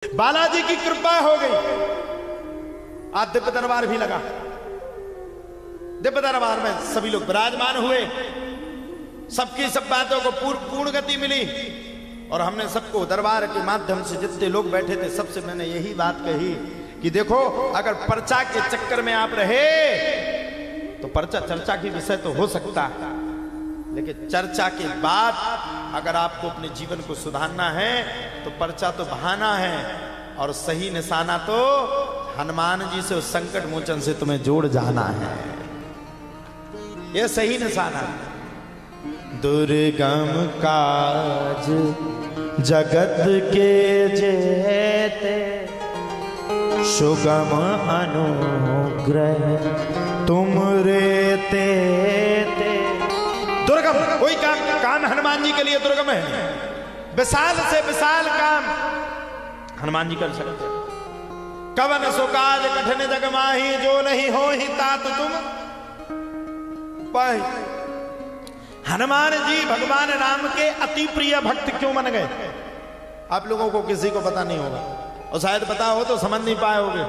बालाजी की कृपा हो गई, आज दिव्य दरबार भी लगा। दिव्य दरबार में सभी लोग विराजमान हुए, सबकी सब बातों को पूर्ण गति मिली और हमने सबको दरबार के माध्यम से जितने लोग बैठे थे सबसे मैंने यही बात कही कि देखो, अगर पर्चा के चक्कर में आप रहे तो पर्चा चर्चा की विषय तो हो सकता है, लेकिन चर्चा के बाद अगर आपको अपने जीवन को सुधारना है तो पर्चा तो बहाना है और सही निशाना तो हनुमान जी से उस संकट मोचन से तुम्हें जोड़ जाना है। यह सही निशाना है। दुर्गम काज जगत के जेते, सुगम अनुग्रह तुम रे ते। दुर्गम कोई काम हनुमान जी के लिए दुर्गम है। विशाल से विशाल काम हनुमान जी कर सकते। कवन सो काज कठिन जग माही, जो नहीं हो ही तात तुम पाहि। हनुमान जी भगवान राम के अति प्रिय भक्त क्यों बन गए? आप लोगों को किसी को पता नहीं होगा और शायद पता हो तो समझ नहीं पाए होगे।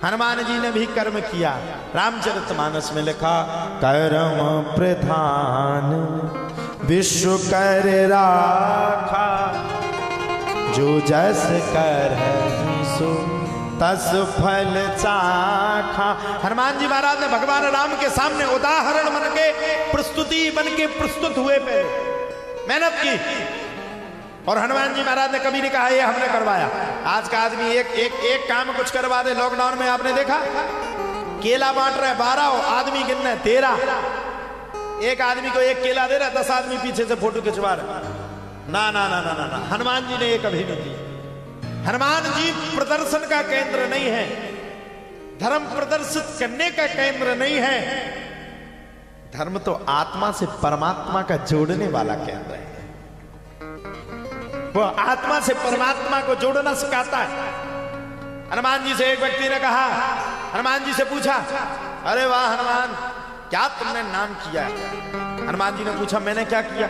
हनुमान जी ने भी कर्म किया। रामचरितमानस में लिखा, कर्म प्रधान विश्व कर राखा, जो जस कर सो तस फल चाखा। हनुमान जी महाराज ने भगवान राम के सामने उदाहरण बन के प्रस्तुति बन के प्रस्तुत हुए, पे मेहनत की। और हनुमान जी महाराज ने कभी नहीं कहा ये हमने करवाया। आज का आदमी एक काम कुछ करवा दे। लॉकडाउन में आपने देखा केला बांट रहे 12 आदमी गिन रहे 13। एक आदमी को एक केला दे रहा, 10 आदमी पीछे से फोटो खिंचवा रहे। ना ना ना ना ना ना, हनुमान जी ने ये कभी नहीं किया। हनुमान जी प्रदर्शन का केंद्र नहीं है, धर्म प्रदर्शित करने का केंद्र नहीं है। धर्म तो आत्मा से परमात्मा का जोड़ने वाला केंद्र है। वो आत्मा से परमात्मा को जोड़ना सिखाता है। हनुमान जी से एक व्यक्ति ने कहा, हनुमान जी से पूछा, अरे वाह हनुमान, क्या तुमने नाम किया? हनुमान जी ने पूछा, मैंने क्या किया?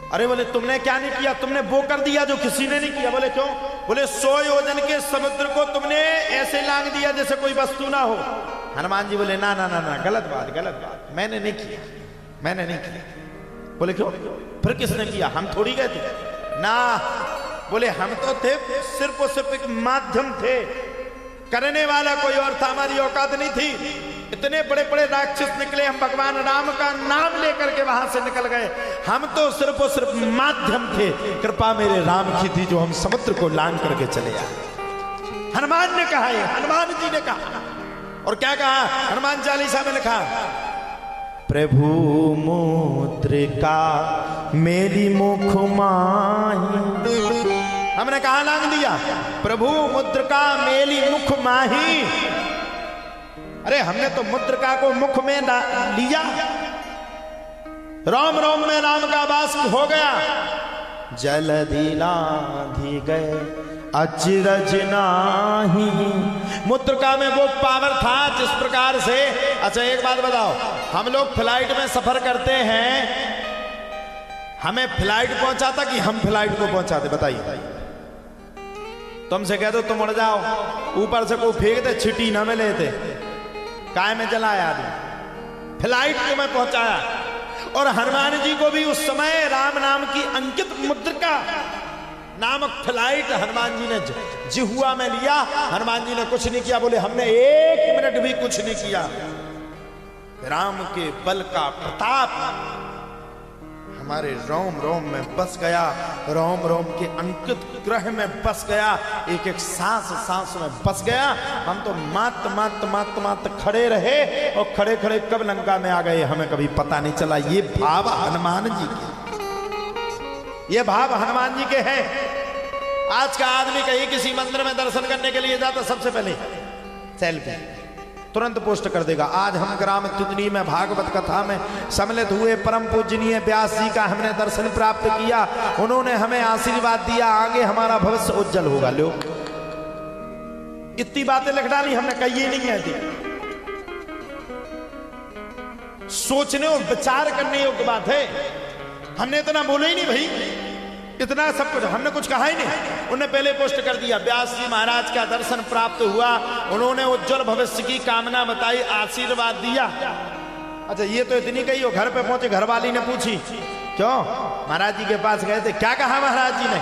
अरे बोले तुमने क्या नहीं किया? तुमने वो कर दिया जो किसी ने नहीं किया। बोले क्यों? बोले 100 योजन के समुद्र को तुमने ऐसे लांग दिया जैसे कोई वस्तु ना हो। हनुमान जी बोले ना ना ना ना, गलत बात, मैंने नहीं किया, मैंने नहीं किया। बोले क्यों? फिर किसने किया? हम थोड़ी गए थे ना। बोले हम तो थे, सिर्फ और सिर्फ एक माध्यम थे, करने वाला कोई और था, हमारी औकात नहीं थी। इतने बड़े बड़े राक्षस निकले, हम भगवान राम का नाम लेकर के वहां से निकल गए। हम तो सिर्फ और सिर्फ माध्यम थे, कृपा मेरे राम की थी जो हम समुद्र को लांग करके चले आए। हनुमान ने कहा, ये हनुमान जी ने कहा। और क्या कहा? हनुमान चालीसा में लिखा, प्रभु मुद्रिका मेरी मुख माही। हमने कहा लांग दिया, प्रभु मुद्रिका मेरी मुख माही। अरे हमने तो मुद्रिका को मुख में लिया। रोम रोम में राम का वास हो गया। जलधि लाधि गए अचरज नाही। मुद्रिका में वो पावर था जिस प्रकार से। अच्छा एक बात बताओ, हम लोग फ्लाइट में सफर करते हैं, हमें फ्लाइट पहुंचाता कि हम फ्लाइट को पहुंचाते? बताइए। तुमसे कह दो तुम उड़ जाओ, ऊपर से कोई फेंक दे, छिटी ना मिले थे, काय में जलाया आदमी, फ्लाइट को मैं पहुंचाया। और हनुमान जी को भी उस समय राम नाम की अंकित मुद्रिका नामक फ्लाइट हनुमान जी ने जिहुआ में लिया। हनुमान जी ने कुछ नहीं किया, बोले हमने 1 मिनट भी कुछ नहीं किया। राम के बल का प्रताप हमारे रोम रोम में बस गया, रोम रोम के अंकित ग्रह में बस गया, एक एक सांस सांस में बस गया। हम तो मात खड़े रहे और खड़े खड़े कब लंका में आ गए हमें कभी पता नहीं चला। ये भाव हनुमान जी के, ये भाव हनुमान जी के हैं। आज का आदमी कहीं किसी मंदिर में दर्शन करने के लिए जाता, सबसे पहले सेल्फी तुरंत पोस्ट कर देगा। आज हम ग्राम तुदनी में भागवत कथा में सम्मिलित हुए परम पूजनीय व्यास जी का हमने दर्शन प्राप्त किया, उन्होंने हमें आशीर्वाद दिया, आगे हमारा भविष्य उज्जवल होगा। लो इतनी बातें लिख डाली हमने, कही ही नहीं है थी। सोचने और विचार करने योग्य बात है। हमने इतना बोले ही नहीं भाई। इतना सब कुछ हमने कुछ कहा ही नहीं। उन्हें पहले पोस्ट कर दिया, व्यास जी महाराज का दर्शन प्राप्त हुआ, उन्होंने उज्जवल भविष्य की कामना बताई, आशीर्वाद दिया। अच्छा ये तो इतनी कही हो, घर पे पहुंचे, घरवाली ने पूछी क्यों महाराज जी के पास गए थे, क्या कहा महाराज जी ने?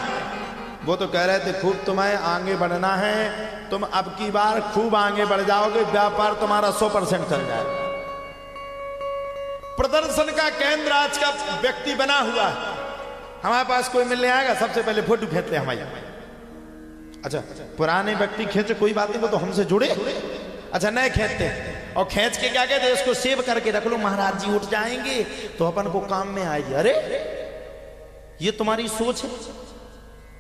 वो तो कह रहे थे खूब तुम्हें आगे बढ़ना है, तुम अब की बार खूब आगे बढ़ जाओगे, व्यापार तुम्हारा 100% चल जाएगा। प्रदर्शन का केंद्र आज का व्यक्ति बना हुआ है। हमारे पास कोई मिलने आएगा, सबसे पहले फोटो खींच ले हमारे। अच्छा पुराने व्यक्ति खींचे कोई बात नहीं, वो तो हमसे जुड़े। अच्छा नए खींचते और खींच के क्या कहते, इसको सेव करके रख लो, महाराज जी उठ जाएंगे तो अपन को काम में आएगी। अरे ये तुम्हारी सोच है,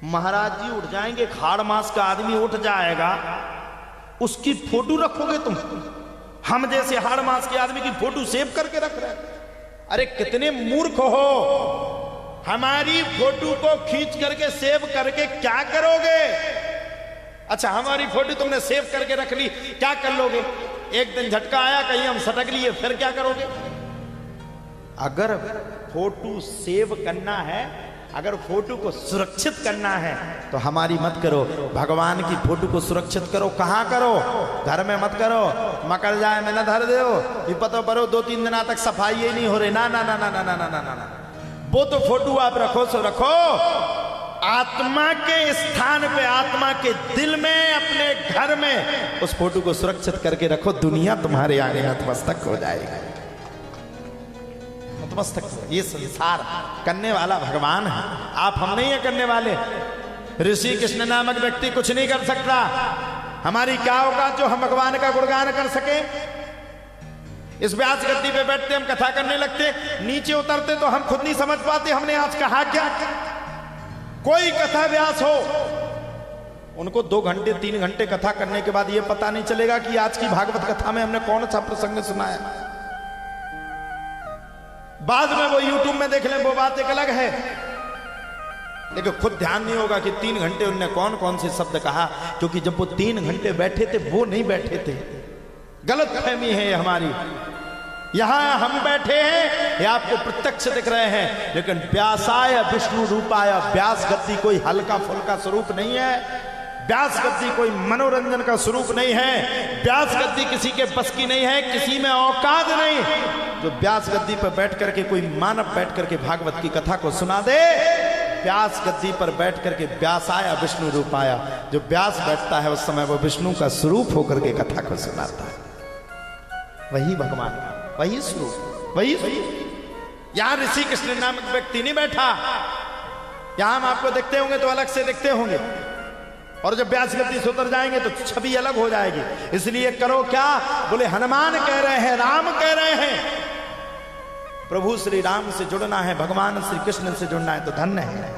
महाराज जी उठ जाएंगे, खाड़ मास का आदमी उठ जाएगा, उसकी फोटो रखोगे तुम? हम जैसे हाड़ मास के आदमी की फोटो सेव करके रख रहे हैं। अरे कितने मूर्ख हो, हमारी फोटो को खींच करके सेव करके क्या करोगे? अच्छा हमारी फोटो तुमने सेव करके रख ली, क्या कर लोगे? एक दिन झटका आया, कहीं हम सटक लिए, फिर क्या करोगे? अगर फोटो सेव करना है, अगर फोटो को सुरक्षित करना है तो हमारी मत करो, भगवान की फोटो को सुरक्षित करो। कहां करो? घर में मत करो, मकर जाए में न धर दो, ये पता पड़ो 2-3 दिन तक सफाई ही नहीं हो रही। ना ना ना ना ना ना ना ना ना, वो तो फोटो आप रखो सो रखो, आत्मा के स्थान पे, आत्मा के दिल में, अपने घर में उस फोटो को सुरक्षित करके रखो। दुनिया तुम्हारे आगे नतमस्तक हो जाएगी, नतमस्तक। ये संसार करने वाला भगवान है, आप हम नहीं है करने वाले। ऋषि कृष्ण नामक व्यक्ति कुछ नहीं कर सकता। हमारी क्या औकात जो हम भगवान का गुणगान कर सके? इस व्यास गद्दी पे बैठते हम कथा करने लगते, नीचे उतरते तो हम खुद नहीं समझ पाते हमने आज कहा क्या। कोई कथा व्यास हो, उनको 2 घंटे 3 घंटे कथा करने के बाद ये पता नहीं चलेगा कि आज की भागवत कथा में हमने कौन सा प्रसंग सुनाया। बाद में वो यूट्यूब में देख लें, वो बात एक अलग है, लेकिन खुद ध्यान नहीं होगा कि 3 घंटे उनने कौन कौन से शब्द कहा, क्योंकि जब वो 3 घंटे बैठे थे वो नहीं बैठे थे। गलत फहमी है हमारी। यहां हम बैठे हैं, ये आपको प्रत्यक्ष दिख रहे हैं, लेकिन व्यासाय विष्णु रूपाय, व्यास गद्दी कोई हल्का फुल्का स्वरूप नहीं है, व्यास गद्दी कोई मनोरंजन का स्वरूप नहीं है, व्यास गद्दी किसी के बस की नहीं है, किसी में औकात नहीं जो व्यास गद्दी पर बैठ करके कोई मानव बैठ करके भागवत की कथा को सुना दे। व्यास गद्दी पर बैठ करके व्यासाय विष्णु रूपाय, जो व्यास बैठता है उस समय वो विष्णु का स्वरूप होकर के कथा को सुनाता है। वही भगवान, वही स्वरूप, वही। यहां ऋषि कृष्ण नामक व्यक्ति नहीं बैठा, यहां हम आपको देखते होंगे तो अलग से देखते होंगे, और जब व्यास गद्दी से उतर जाएंगे तो छवि अलग हो जाएगी। इसलिए करो क्या? बोले हनुमान कह रहे हैं, राम कह रहे हैं, प्रभु श्री राम से जुड़ना है, भगवान श्री कृष्ण से जुड़ना है तो धन्य है।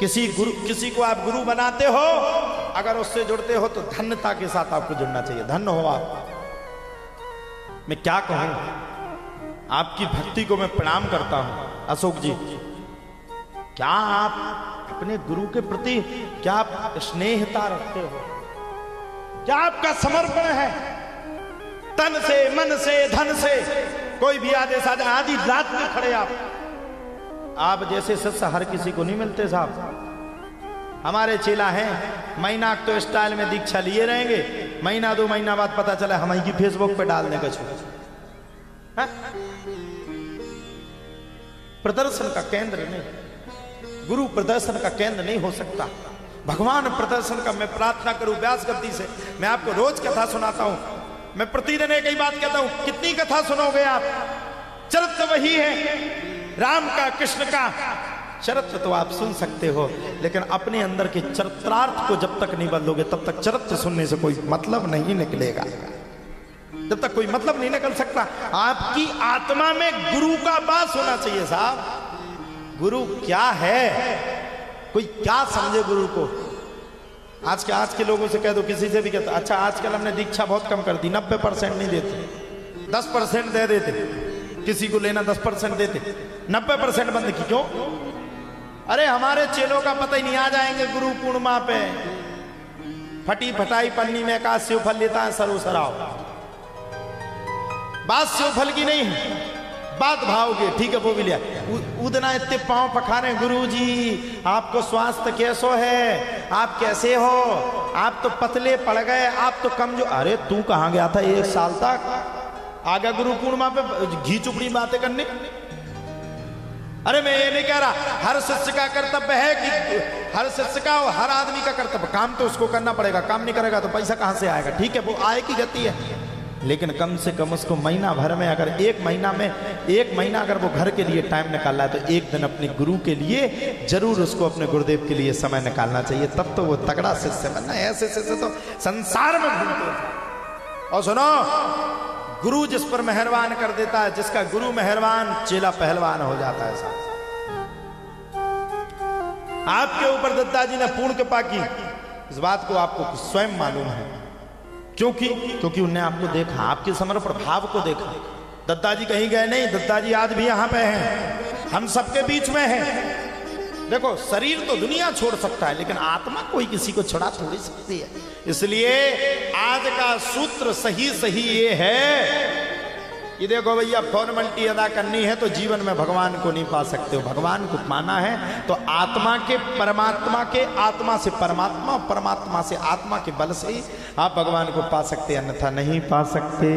किसी को आप गुरु बनाते हो, अगर उससे जुड़ते हो तो धन्यता के साथ आपको जुड़ना चाहिए। धन्य हो आप। मैं क्या कहूं, आपकी भक्ति को मैं प्रणाम करता हूं अशोक जी। क्या आप अपने गुरु के प्रति क्या आप स्नेहता रखते हो? क्या आपका समर्पण है? तन से, मन से, धन से, कोई भी आदेश आ जाए, आधी रात में खड़े आप जैसे शिष्य हर किसी को नहीं मिलते साहब। हमारे चेला हैं, महीना तो स्टाइल में दीक्षा लिए रहेंगे, महीना 2 महीना बाद पता चला हम ही फेसबुक पे डालने का छोड़। प्रदर्शन का केंद्र नहीं, गुरु प्रदर्शन का केंद्र नहीं हो सकता। भगवान प्रदर्शन का मैं प्रार्थना करूं व्यास गद्दी से। मैं आपको रोज कथा सुनाता हूं, मैं प्रतिदिन एक ही बात कहता हूं, कितनी कथा सुनोगे आप? चरित्र वही है, राम का, कृष्ण का। चरित्र तो आप सुन सकते हो, लेकिन अपने अंदर के चरित्रार्थ को जब तक नहीं बदलोगे तब तक चरित्र सुनने से कोई मतलब नहीं निकलेगा, जब तक कोई मतलब नहीं निकल सकता। आपकी आत्मा में गुरु का वास होना चाहिए साहब। गुरु क्या है, कोई क्या समझे गुरु को? आज के लोगों से कह दो, किसी से भी कहते, अच्छा आजकल हमने दीक्षा बहुत कम कर दी, 90% नहीं देते, 10% दे देते, किसी को लेना 10% देते, 90% बंद की। क्यों? अरे हमारे चेलों का पता ही नहीं, आ जाएंगे गुरु पूर्णिमा पे, फटी फटाई पन्नी में का शिवफल लेता है सरो सराव। बात शिवफल की नहीं है, बात भावोगे, ठीक है वो भी लिया। उदना इतने पांव पखारे, गुरु जी आपको स्वास्थ्य कैसो है, आप कैसे हो, आप तो पतले पड़ गए, आप तो कमजोर। अरे तू कहाँ गया था 1 साल तक, आ गया गुरु पूर्णिमा पे घी चुपड़ी बातें करने। अरे मैं ये नहीं कह रहा, हर शिष्य का कर्तव्य है कि हर शिष्य का और हर आदमी का कर्तव्य, काम तो उसको करना पड़ेगा, काम नहीं करेगा तो पैसा कहां से आएगा, ठीक है वो आय की गति है। लेकिन कम से कम उसको महीना भर में, अगर 1 महीना अगर वो घर के लिए टाइम निकाला है तो 1 दिन अपने गुरु के लिए जरूर उसको अपने गुरुदेव के लिए समय निकालना चाहिए, तब तो वो तगड़ा शिष्य बनना। ऐसे शिष्य तो संसार में घूमते हैं। और सुनो, गुरु जिस पर मेहरबान कर देता है, जिसका गुरु मेहरबान चेला पहलवान हो जाता है। साहब आपके ऊपर दत्ता जी ने पूर्ण कृपा की, इस बात को आपको स्वयं मालूम है। क्योंकि उन्होंने आपको देखा, आपके समर्पण भाव को देखा। दत्ता जी कहीं गए नहीं, दत्ता जी आज भी यहां पे हैं, हम सबके बीच में हैं। देखो शरीर तो दुनिया छोड़ सकता है, लेकिन आत्मा कोई किसी को छोड़ा थोड़ी सकती है। इसलिए आज का सूत्र सही ये है कि देखो भैया, फॉर्मेलिटी अदा करनी है तो जीवन में भगवान को नहीं पा सकते हो। भगवान को पाना है तो आत्मा के परमात्मा के, आत्मा से परमात्मा, और परमात्मा से आत्मा के बल से ही आप भगवान को पा सकते, अन्यथा नहीं पा सकते।